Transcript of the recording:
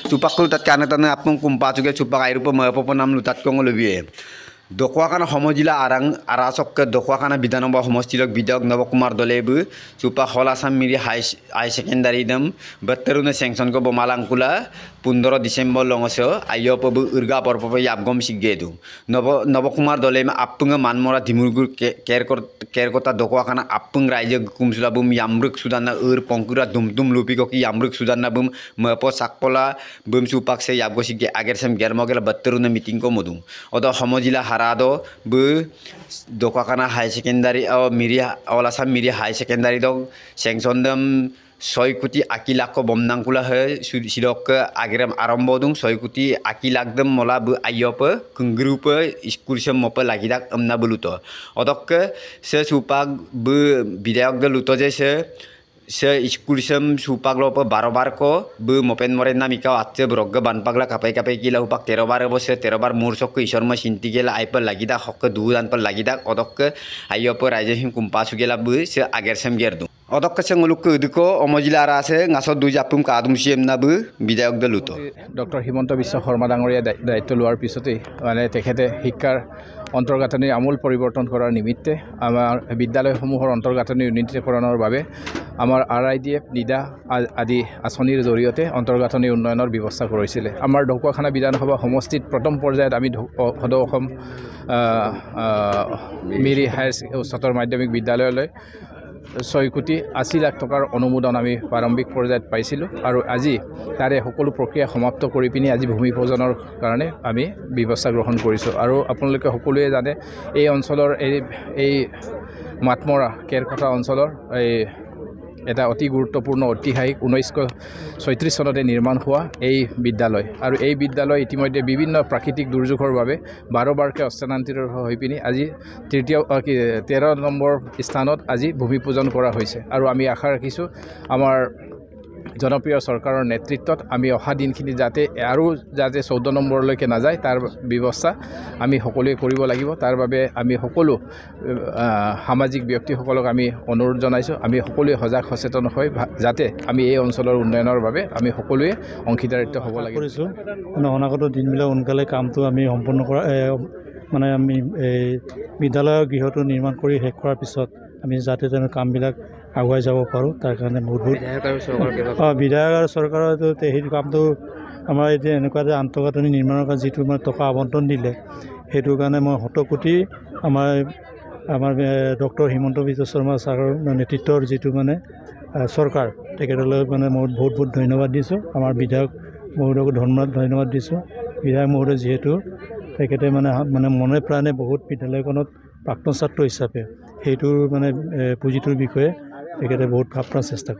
Cupak lutat karena tanah apung kumpa juga cupak air pun nam lutat kong lebih. Dokuakan homojila arang arasok ke dokuakan bidanamba homostilok bidak Navakumar Dolebu cupak holasam miri high secondary dem betterune sanction ko bomalangkula 15 Desember longoso ayo pebu urga porpopo yabgom siggedu Navakumar Dolema apunga manmora dimurgur kerkota dokuakan apung raja kumsula bum yamruk sudana pongkura dum lupiko ki yamruk sudana bum mepo sakpola bum supak se yabgo sigge ager sem germogela betterune meeting ko modung odo homojila harado bu dokuakan high secondary miria olasam miria high secondary dog sanction dem 6 কোটি 80 লাখ বমনাংকুলা হে সিরক আগেরাম আরম্ভ দং 6 কোটি 80 লাখ দম মলা ব আইয়প group school সম mop লাগিদাক আমনা বলুত অদক সে সুপাক ব বিধায়ক দ লুত যে সে স্কুল সম সুপাক লপ 12 বার কো ব মপেন মরে নামিকা আচ্ছে ব্রগ বানপাগলা কাপাই কিলা উপাক 13 বার বসে 13 বার মুরসক ঈশ্বরম সিনতি গেলা আইপ লাগিদা হক দুদান পর লাগিদা অদক আইয়প রাইজহিম কুম্পাসু গেলা ব সে আগের সেম গেরদু অদক্কা চেংলুক দুকো অমজিলা আরা আছে গাছত দুই জাপুম কাদুম সিএম নাবু বিধায়ক দলুত ডক্টৰ হিমন্ত বিশ্ব শৰ্মা ডাঙৰীয়া দায়িত্ব লোৱাৰ পিছতে মানে তেখেতে শিক্ষাৰ অন্তৰ্গাঁথনিৰ আমূল পৰিৱৰ্তন কৰাৰ নিমিত্তে আমাৰ বিদ্যালয়সমূহৰ অন্তৰ্গাঁথনি উন্নীতকৰণৰ বাবে আমাৰ RIDF নিদা আদি আঁচনিৰ জৰিয়তে অন্তৰ্গাঁথনি উন্নয়নৰ ব্যৱস্থা কৰিছিলে আমাৰ ঢকুৱাখানা বিধানসভা সমষ্টিত প্ৰথম পৰ্যায়ত আমি সদৌ অসম মিৰি হায়াৰ উচ্চতৰ মাধ্যমিক বিদ্যালয়লৈ 6 কোটি 80 লাখ টকাৰ অনুমোদন আমি প্ৰাৰম্ভিক পৰ্যায়ত পাইছিলোঁ আৰু আজি তাৰে সকলো প্ৰক্ৰিয়া সমাপ্ত কৰি পিনি আজি ভূমি পূজনৰ কাৰণে আমি ব্যৱস্থা গ্ৰহণ কৰিছোঁ আৰু আপোনালোকে সকলোৱে জানে এই অঞ্চলৰ এই মাতমৰা কেৰকটা অঞ্চলৰ এই এটা অতি গুৰুত্বপূৰ্ণ ঐতিহাসিক 1936 চনতে নিৰ্মাণ হোৱা এই বিদ্যালয় আৰু এই বিদ্যালয় ইতিমধ্যে বিভিন্ন প্ৰাকৃতিক দুৰ্যোগৰ বাবে 12 বাৰকৈ স্থানান্তৰিত হৈ পিনি আজি 13 নম্বৰ স্থানত আজি ভূমি পূজন কৰা হৈছে আৰু আমি আশা ৰাখিছোঁ আমাৰ জনপ্ৰিয় চৰকাৰৰ নেতৃত্বত আমি অহা দিনখিনি যাতে 14 নম্বৰলৈকে নাযায় তাৰ ব্যৱস্থা আমি সকলোৱে কৰিব লাগিব তাৰ বাবে আমি সকলো সামাজিক ব্যক্তিসকলক আমি অনুৰোধ জনাইছোঁ আমি সকলোৱে সজাগ সচেতন হৈ যাতে আমি এই অঞ্চলৰ উন্নয়নৰ বাবে আমি সকলোৱে অংশীদাৰিত্ব হ'ব লাগিব অনাগত দিনবিলাক সোনকালে কামটো আমি সম্পূৰ্ণ কৰা মানে আমি বিদ্যালয়ৰ গৃহটো নিৰ্মাণ কৰি শেষ কৰাৰ পিছত আমি যাতে কামবিলাক আগুৱাই যাব পাৰোঁ তাৰ কাৰণে বহুত বিধায়ক আৰু চৰকাৰতো সেই কামটো আমাৰ এতিয়া এনেকুৱা যে আন্তঃগাঁথনি নিৰ্মাণৰ কাৰণে যিটো মানে টকা আবণ্টন দিলে সেইটোৰ কাৰণে মই 70 কোটি আমাৰ ডক্টৰ হিমন্ত বিশ্ব শৰ্মা ছাৰৰ নেতৃত্বৰ যিটো মানে চৰকাৰ তেখেতলৈ মানে মই বহুত ধন্যবাদ দিছোঁ আমাৰ বিধায়ক মহোদয়ক ধন্যবাদ দিছোঁ বিধায়ক মহোদয় যিহেতু তেখেতে মানে মনে প্ৰাণে বহুত বিদ্যালয়খনত প্ৰাক্তন ছাত্ৰ হিচাপে সেইটোৰ মানে পুঁজিটোৰ বিষয়ে তেখেতে বহুত ভাবনাৰ চেষ্টা কৰে